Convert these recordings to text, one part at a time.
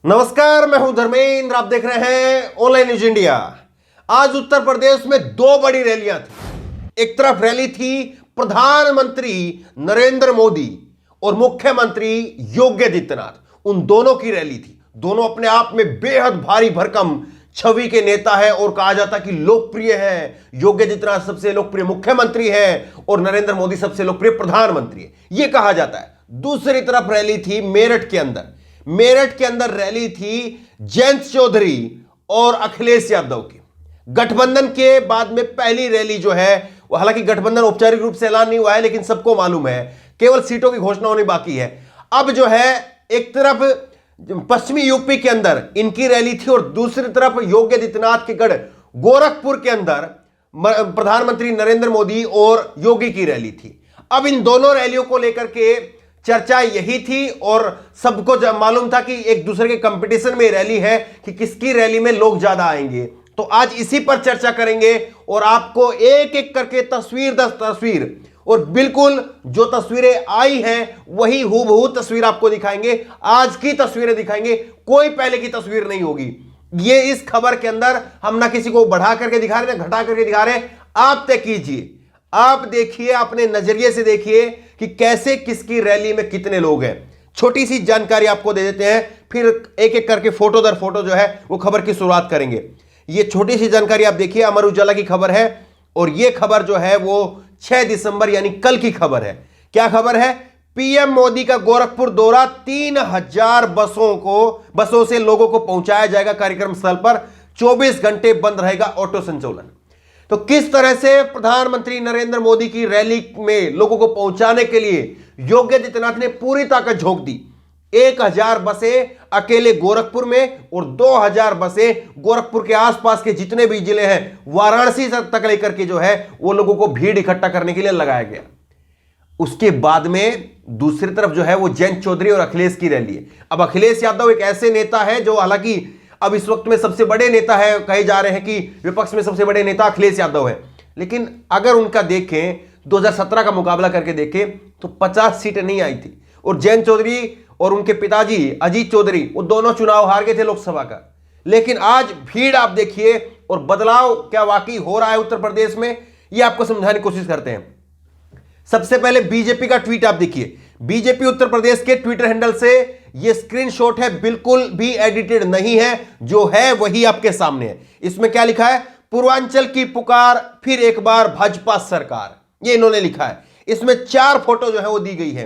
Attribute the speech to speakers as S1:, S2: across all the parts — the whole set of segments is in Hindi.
S1: नमस्कार, मैं हूं धर्मेंद्र। आप देख रहे हैं ऑनलाइन न्यूज इंडिया। आज उत्तर प्रदेश में दो बड़ी रैलियां थी। एक तरफ रैली थी प्रधानमंत्री नरेंद्र मोदी और मुख्यमंत्री योगी आदित्यनाथ। उन दोनों की रैली थी। दोनों अपने आप में बेहद भारी भरकम छवि के नेता है और कहा जाता कि लोकप्रिय है। योगी आदित्यनाथ सबसे लोकप्रिय मुख्यमंत्री है और नरेंद्र मोदी सबसे लोकप्रिय प्रधानमंत्री है, यह कहा जाता है। दूसरी तरफ रैली थी मेरठ के अंदर। मेरठ के अंदर रैली थी जयंत चौधरी और अखिलेश यादव की। गठबंधन के बाद में पहली रैली जो है, हालांकि गठबंधन औपचारिक रूप से ऐलान नहीं हुआ है, लेकिन सबको मालूम है केवल सीटों की घोषणा होनी बाकी है। अब जो है एक तरफ पश्चिमी यूपी के अंदर इनकी रैली थी और दूसरी तरफ योगी आदित्यनाथ के गढ़ गोरखपुर के अंदर प्रधानमंत्री नरेंद्र मोदी और योगी की रैली थी। अब इन दोनों रैलियों को लेकर के चर्चा यही थी और सबको मालूम था कि एक दूसरे के कंपटीशन में रैली है कि किसकी रैली में लोग ज्यादा आएंगे। तो आज इसी पर चर्चा करेंगे और आपको एक एक करके तस्वीर दर तस्वीर और बिल्कुल जो तस्वीरें आई हैं वही हूबहू तस्वीर आपको दिखाएंगे। आज की तस्वीरें दिखाएंगे, कोई पहले की तस्वीर नहीं होगी। ये इस खबर के अंदर हम ना किसी को बढ़ा करके दिखा रहे ना घटा करके दिखा रहे। आप तय कीजिए, आप देखिए, अपने नजरिए से देखिए कि कैसे किसकी रैली में कितने लोग हैं। छोटी सी जानकारी आपको दे देते हैं, फिर एक एक करके फोटो दर फोटो जो है वो खबर की शुरुआत करेंगे। ये छोटी सी जानकारी आप देखिए, अमर उजाला की खबर है और ये खबर जो है वो 6 दिसंबर यानी कल की खबर है। क्या खबर है? पीएम मोदी का गोरखपुर दौरा, 3000 बसों से लोगों को पहुंचाया जाएगा कार्यक्रम स्थल पर। 24 घंटे बंद रहेगा ऑटो संचालन। तो किस तरह से प्रधानमंत्री नरेंद्र मोदी की रैली में लोगों को पहुंचाने के लिए योगी आदित्यनाथ ने पूरी ताकत झोंक दी। 1000 बसें अकेले गोरखपुर में और 2000 बसें गोरखपुर के आसपास के जितने भी जिले हैं, वाराणसी तक लेकर के जो है वो लोगों को भीड़ इकट्ठा करने के लिए लगाया गया। उसके बाद में दूसरी तरफ जो है वो जयंत चौधरी और अखिलेश की रैली है। अब अखिलेश यादव एक ऐसे नेता है जो हालांकि अब इस वक्त में सबसे बड़े नेता है, कहे जा रहे हैं कि विपक्ष में सबसे बड़े नेता अखिलेश यादव है, लेकिन अगर उनका देखें 2017 का मुकाबला करके देखें तो 50 सीटें नहीं आई थी। और जयंत चौधरी और उनके पिताजी अजीत चौधरी वो दोनों चुनाव हार गए थे लोकसभा का। लेकिन आज भीड़ आप देखिए और बदलाव क्या वाकई हो रहा है उत्तर प्रदेश में, ये आपको समझाने की कोशिश करते हैं। सबसे पहले बीजेपी का ट्वीट आप देखिए। बीजेपी उत्तर प्रदेश के ट्विटर हैंडल से यह स्क्रीनशॉट है, बिल्कुल भी एडिटेड नहीं है, जो है वही आपके सामने है। इसमें क्या लिखा है? पूर्वांचल की पुकार, फिर एक बार भाजपा सरकार, ये इन्होंने लिखा है। इसमें 4 फोटो जो है वो दी गई है।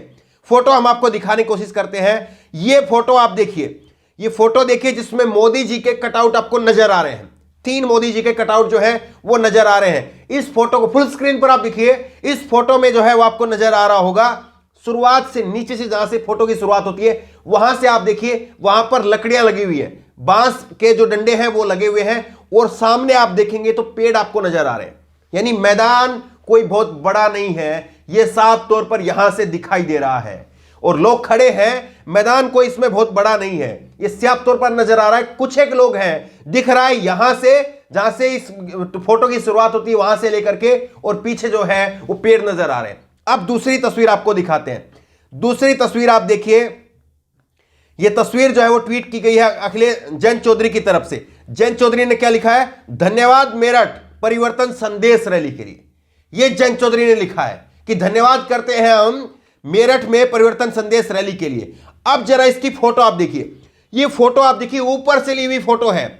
S1: फोटो हम आपको दिखाने की कोशिश करते हैं। ये फोटो आप देखिए, ये फोटो देखिए जिसमें मोदी जी के कटआउट आपको नजर आ रहे हैं। 3 मोदी जी के कटआउट जो है वो नजर आ रहे हैं। इस फोटो को फुल स्क्रीन पर आप देखिए। इस फोटो में जो है वो आपको नजर आ रहा होगा, शुरुआत से नीचे से जहां से फोटो की शुरुआत होती है वहां से आप देखिए, वहां पर लकड़ियां लगी हुई है, बांस के जो डंडे हैं वो लगे हुए हैं और सामने आप देखेंगे तो पेड़ आपको नजर आ रहे हैं। यानी मैदान कोई बहुत बड़ा नहीं है, यह साफ तौर पर यहां से दिखाई दे रहा है और लोग खड़े हैं। मैदान कोई इसमें बहुत बड़ा नहीं है, यह साफ तौर पर नजर आ रहा है। कुछ एक लोग हैं, दिख रहा है यहां से, जहां से इस फोटो की शुरुआत होती है वहां से लेकर के, और पीछे जो है वो पेड़ नजर आ रहे हैं। अब दूसरी तस्वीर आपको दिखाते हैं। दूसरी तस्वीर आप देखिए, यह तस्वीर जो है वो ट्वीट की गई है अखिलेश जयंत चौधरी की तरफ से। जयंत चौधरी ने क्या लिखा है? धन्यवाद मेरठ परिवर्तन संदेश रैली के लिए। यह जयंत चौधरी ने लिखा है कि धन्यवाद करते हैं हम मेरठ में परिवर्तन संदेश रैली के लिए। अब जरा इसकी फोटो आप देखिए। यह फोटो आप देखिए ऊपर से ली हुई फोटो है।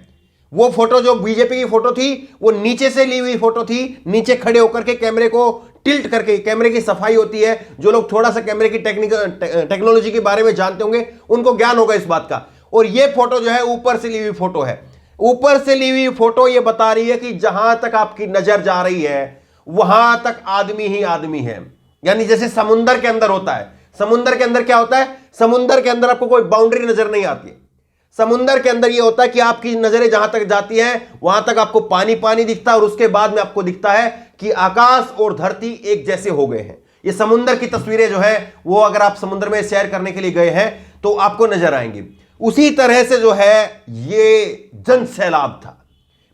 S1: वो फोटो जो बीजेपी की फोटो थी वो नीचे से ली हुई फोटो थी। नीचे खड़े होकर के कैमरे को टिल्ट करके, कैमरे की सफाई होती है, जो लोग थोड़ा सा कैमरे की टेक्नोलॉजी के बारे में जानते होंगे उनको ज्ञान होगा इस बात का। और ये फोटो जो है ऊपर से ली हुई फोटो है। ऊपर से ली हुई फोटो ये बता रही है कि जहां तक आपकी नजर जा रही है वहां तक आदमी ही आदमी है। यानी जैसे समुंदर के अंदर होता है, समुंदर के अंदर क्या होता है? समुंदर के अंदर आपको कोई बाउंड्री नजर नहीं आती। समुंदर के अंदर यह होता है कि आपकी नजरें जहां तक जाती हैं वहां तक आपको पानी पानी दिखता है और उसके बाद में आपको दिखता है कि आकाश और धरती एक जैसे हो गए हैं। ये समुंदर की तस्वीरें जो है वो अगर आप समुद्र में सैर करने के लिए गए हैं तो आपको नजर आएंगी। उसी तरह से जो है ये जन सैलाब था,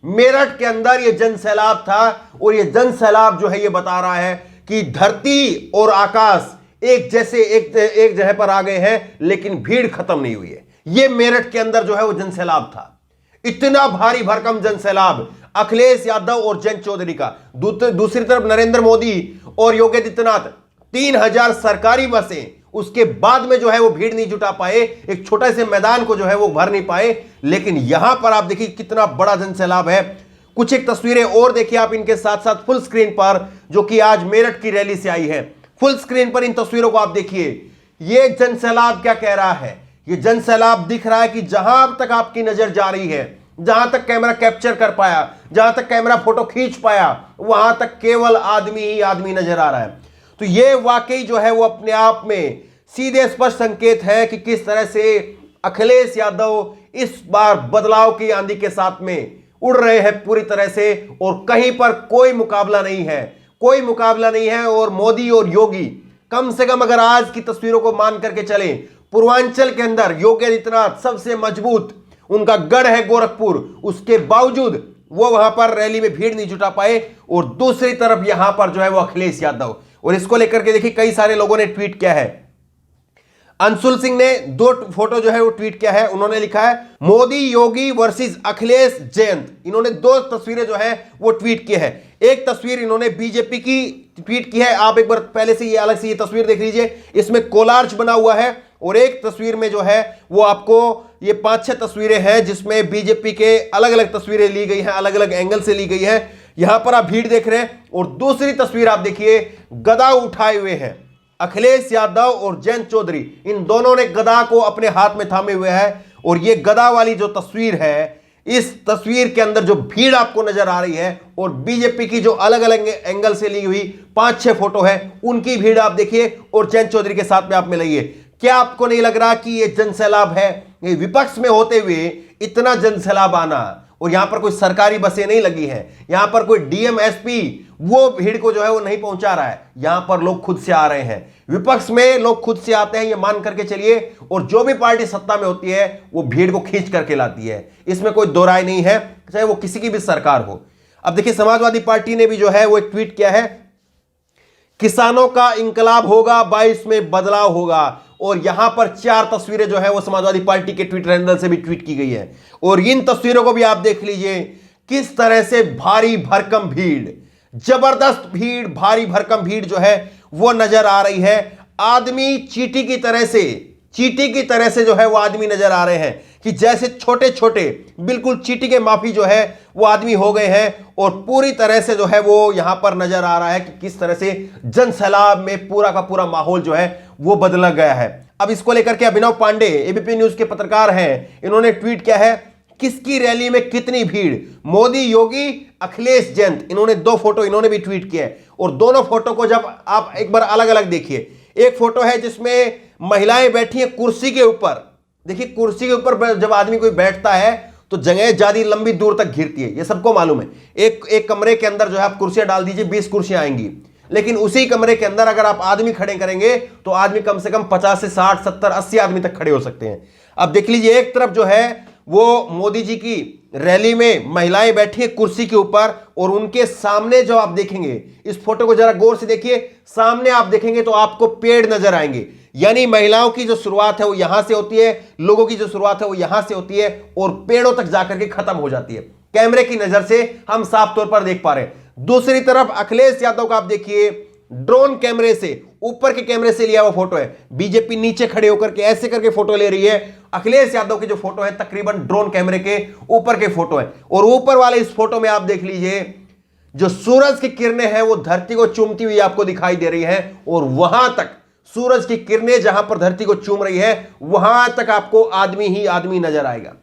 S1: मेरठ के अंदर ये जन सैलाब था और ये जन सैलाब जो है ये बता रहा है कि धरती और आकाश एक जैसे एक जगह पर आ गए हैं, लेकिन भीड़ खत्म नहीं हुई है। ये मेरठ के अंदर जो है वो जनसैलाब था। इतना भारी भरकम जनसैलाब अखिलेश यादव और जयंत चौधरी का। दूसरी तरफ नरेंद्र मोदी और योगी आदित्यनाथ 3000 सरकारी बसें, उसके बाद में जो है वो भीड़ नहीं जुटा पाए, एक छोटे से मैदान को जो है वो भर नहीं पाए। लेकिन यहां पर आप देखिए कितना बड़ा जनसैलाब है। कुछ एक तस्वीरें और देखिए आप इनके साथ साथ फुल स्क्रीन पर, जो कि आज मेरठ की रैली से आई है। फुल स्क्रीन पर इन तस्वीरों को आप देखिए। ये जनसैलाब क्या कह रहा है? ये जनसैलाब दिख रहा है कि जहां तक आपकी नजर जा रही है, जहां तक कैमरा कैप्चर कर पाया, जहां तक कैमरा फोटो खींच पाया, वहां तक केवल आदमी ही आदमी नजर आ रहा है। तो ये वाकई जो है वो अपने आप में सीधे स्पष्ट संकेत है कि किस तरह से अखिलेश यादव इस बार बदलाव की आंधी के साथ में उड़ रहे हैं पूरी तरह से, और कहीं पर कोई मुकाबला नहीं है, कोई मुकाबला नहीं है। और मोदी और योगी, कम से कम अगर आज की तस्वीरों को मान करके चले, पूर्वांचल के अंदर योगी आदित्यनाथ सबसे मजबूत, उनका गढ़ है गोरखपुर, उसके बावजूद वो वहां पर रैली में भीड़ नहीं जुटा पाए। और दूसरी तरफ यहां पर जो है वो अखिलेश यादव, और इसको लेकर के देखिए कई सारे लोगों ने ट्वीट किया है। अंशुल सिंह ने 2 फोटो जो है वो ट्वीट किया है। उन्होंने लिखा है मोदी योगी वर्सेस अखिलेश जयंत। इन्होंने 2 तस्वीरें जो है वो ट्वीट की है। एक तस्वीर इन्होंने बीजेपी की ट्वीट की है, आप एक बार पहले से ये अलग से ये तस्वीर देख लीजिए, इसमें कोलार्च बना हुआ है। और एक तस्वीर में जो है वो आपको ये 5-6 तस्वीरें हैं जिसमें बीजेपी के अलग अलग तस्वीरें ली गई हैं, अलग अलग एंगल से ली गई है। यहां पर आप भीड़ देख रहे हैं। और दूसरी तस्वीर आप देखिए, गदा उठाए हुए हैं अखिलेश यादव और जयंत चौधरी, इन दोनों ने गदा को अपने हाथ में थामे हुए हैं। और ये गदा वाली जो तस्वीर है, इस तस्वीर के अंदर जो भीड़ आपको नजर आ रही है, और बीजेपी की जो अलग अलग एंगल से ली हुई 5-6 फोटो है, उनकी भीड़ आप देखिए और जयंत चौधरी के साथ में आप मिलाइए। क्या आपको नहीं लग रहा कि ये जनसैलाब है? ये विपक्ष में होते हुए इतना जनसैलाब आना, और यहां पर कोई सरकारी बसें नहीं लगी हैं, यहां पर कोई डीएम एसपी वो भीड़ को जो है वो नहीं पहुंचा रहा है, यहां पर लोग खुद से आ रहे हैं। विपक्ष में लोग खुद से आते हैं, ये मान करके चलिए। और जो भी पार्टी सत्ता में होती है वो भीड़ को खींच करके लाती है, इसमें कोई दो राय नहीं है, चाहे वो किसी की भी सरकार हो। अब देखिए समाजवादी पार्टी ने भी जो है वो एक ट्वीट किया है, किसानों का इंकलाब होगा, 22 में बदलाव होगा। और यहां पर 4 तस्वीरें जो है वो समाजवादी पार्टी के ट्विटर हैंडल से भी ट्वीट की गई है। और इन तस्वीरों को भी आप देख लीजिए, किस तरह से भारी भरकम भीड़, जबरदस्त भीड़, भारी भरकम भीड़ जो है वो नजर आ रही है। आदमी चींटी की तरह से जो है वो आदमी नजर आ रहे हैं, कि जैसे छोटे छोटे बिल्कुल चींटी के माफी जो है वो आदमी हो गए हैं। और पूरी तरह से जो है वो यहां पर नजर आ रहा है कि किस तरह से जनसैलाब में पूरा का पूरा माहौल जो है वो बदला गया है। अब इसको लेकर के अभिनव पांडे एबीपी न्यूज के पत्रकार हैं, इन्होंने ट्वीट किया है, किसकी रैली में कितनी भीड़, मोदी योगी अखिलेश जयंत। इन्होंने 2 फोटो इन्होंने भी ट्वीट किए। और दोनों फोटो को जब आप एक बार अलग अलग देखिए, एक फोटो है जिसमें महिलाएं बैठी हैं कुर्सी के ऊपर। देखिए कुर्सी के ऊपर जब आदमी कोई बैठता है तो जगह ज्यादा लंबी दूर तक घिरती है, ये सबको मालूम है। एक कमरे के अंदर जो है आप कुर्सियां डाल दीजिए, 20 कुर्सियां आएंगी। लेकिन उसी कमरे के अंदर अगर आप आदमी खड़े करेंगे तो आदमी कम से कम 50 से 60, 70, 80 आदमी तक खड़े हो सकते हैं। अब देख लीजिए, एक तरफ जो है वो मोदी जी की रैली में महिलाएं बैठी है कुर्सी के ऊपर, और उनके सामने जो आप देखेंगे, इस फोटो को जरा गौर से देखिए, सामने आप देखेंगे तो आपको पेड़ नजर आएंगे। यानी महिलाओं की जो शुरुआत है वो यहां से होती है, लोगों की जो शुरुआत है वो यहां से होती है, और पेड़ों तक जाकर के खत्म हो जाती है। कैमरे की नजर से हम साफ तौर पर देख पा रहे हैं। दूसरी तरफ अखिलेश यादव का आप देखिए, ड्रोन कैमरे से, ऊपर के कैमरे से लिया हुआ फोटो है। बीजेपी नीचे खड़े होकर के ऐसे करके फोटो ले रही है। अखिलेश यादव की जो फोटो है तकरीबन ड्रोन कैमरे के ऊपर के फोटो है। और ऊपर वाले इस फोटो में आप देख लीजिए, जो सूरज की किरणें हैं वो धरती को चूमती हुई आपको दिखाई दे रही है। और वहां तक सूरज की किरणें जहां पर धरती को चूम रही है, वहां तक आपको आदमी ही आदमी नजर आएगा।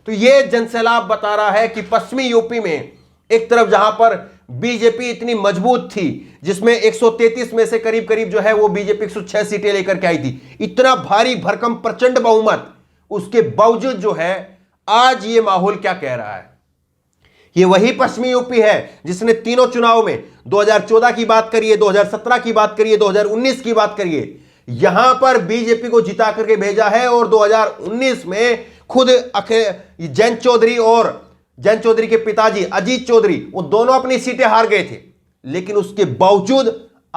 S1: तो यह जनसैलाब बता रहा है कि पश्चिमी यूपी में एक तरफ जहां पर बीजेपी इतनी मजबूत थी, जिसमें 133 में से करीब करीब जो है वो बीजेपी 106 सीटें लेकर के आई थी, इतना भारी भरकम प्रचंड बहुमत, उसके बावजूद जो है आज ये माहौल क्या कह रहा है। ये वही पश्चिमी यूपी है जिसने तीनों चुनाव में 2014 की बात करिए, 2017 की बात करिए, 2019 की बात करिए, यहां पर बीजेपी को जिता करके भेजा है। और 2019 में खुद जयंत चौधरी और जयंत चौधरी के पिताजी अजीत चौधरी, वो दोनों अपनी सीटें हार गए थे, लेकिन उसके बावजूद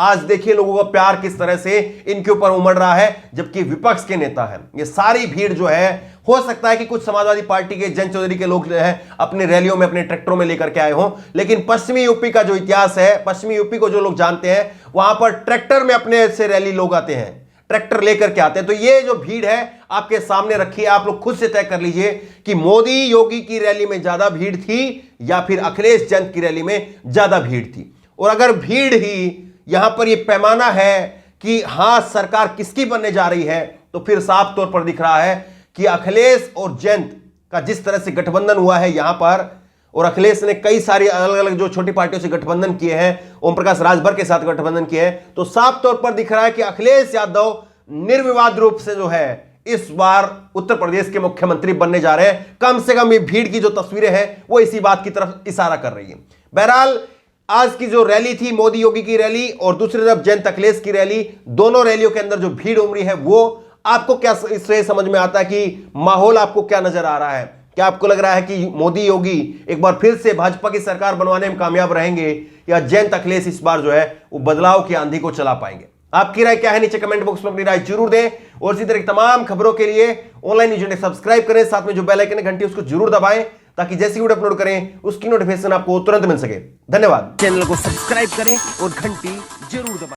S1: आज देखिए लोगों का प्यार किस तरह से इनके ऊपर उमड़ रहा है, जबकि विपक्ष के नेता हैं। ये सारी भीड़ जो है, हो सकता है कि कुछ समाजवादी पार्टी के जन चौधरी के लोग जो है अपने रैलियों में अपने ट्रैक्टरों में लेकर के आए हों, लेकिन पश्चिमी यूपी का जो इतिहास है, पश्चिमी यूपी को जो लोग जानते हैं, वहां पर ट्रैक्टर में अपने से रैली लोग आते हैं, ट्रैक्टर लेकर के आते हैं। तो ये जो भीड़ है आपके सामने रखी है, आप लोग खुद से तय कर लीजिए कि मोदी योगी की रैली में ज्यादा भीड़ थी या फिर अखिलेश जैन की रैली में ज्यादा भीड़ थी। और अगर भीड़ ही यहां पर यह पैमाना है कि हां सरकार किसकी बनने जा रही है, तो फिर साफ तौर पर दिख रहा है कि अखिलेश और जयंत का जिस तरह से गठबंधन हुआ है यहां पर, और अखिलेश ने कई सारी अलग अलग जो छोटी पार्टियों से गठबंधन किए हैं, ओम प्रकाश राजभर के साथ गठबंधन किए हैं, तो साफ तौर पर दिख रहा है कि अखिलेश यादव निर्विवाद रूप से जो है इस बार उत्तर प्रदेश के मुख्यमंत्री बनने जा रहे हैं। कम से कम ये भीड़ की जो तस्वीरें हैं वो इसी बात की तरफ इशारा कर रही है। बहरहाल आज की जो रैली थी मोदी योगी की रैली और दूसरी तरफ जयंत अखिलेश की रैली, दोनों रैलियों के अंदर जो भीड़ उमड़ी है वो आपको क्या इससे समझ में आता है कि माहौल आपको क्या नजर आ रहा है? क्या आपको लग रहा है कि मोदी योगी एक बार फिर से भाजपा की सरकार बनवाने में कामयाब रहेंगे या जयंत अखिलेश इस बार जो है वो बदलाव की आंधी को चला पाएंगे? आपकी राय क्या है नीचे कमेंट बॉक्स में अपनी राय जरूर दें। और इसी तरह की तमाम खबरों के लिए ऑनलाइन न्यूज़ इंडिया सब्सक्राइब करें, साथ में जो बेल आइकन है घंटी उसको जरूर दबाएं ताकि जैसी वीडियो अपलोड करें उसकी नोटिफिकेशन आपको तुरंत मिल सके। धन्यवाद। चैनल को सब्सक्राइब करें और घंटी जरूर दबाएं।